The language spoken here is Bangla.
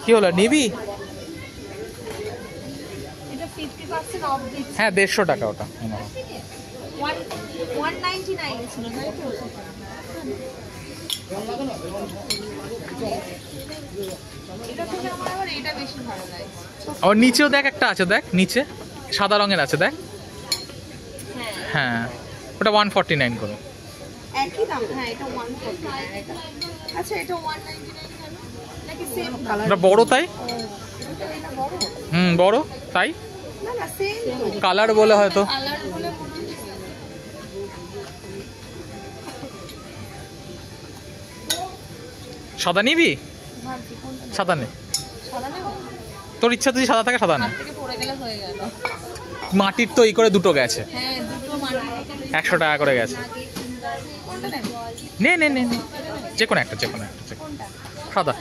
কি হলো নিবি? এটা 50% অফ দিচ্ছে। হ্যাঁ 150 টাকা ওটা। 199 ছিল তাই তো? এটা থেকে আমার আবার এটা বেশি ভালো লাগে। আর নিচেও দেখ একটা আছে, দেখ নিচে সাদা রঙের আছে দেখ। হ্যাঁ হ্যাঁ ওটা 149 করে। একই দাম। হ্যাঁ এটা 149। আচ্ছা এটা 199 কেন? নাকি সেম কালার? ওটা বড় তাই। এটা বড়? বড় তাই। না না সেম কালার বলে হয়তো। কালার বলে মনে হচ্ছে। সাদা নিবি? ভাবছি কোনটা নেব। সাদা নে, সাদা নেব? তোর ইচ্ছা যদি সাদা থাকে সাদা নে। হাত থেকে পড়ে গেলে হয়ে গেল। মাটির তো এই করে দুটো গেছে, হ্যাঁ দুটো মাটি 100 টাকা করে গেছে। কোনটা নেব? নে নে নে নে, যে কোনো একটা, যে কোনো একটা, কোনটা? সাদা।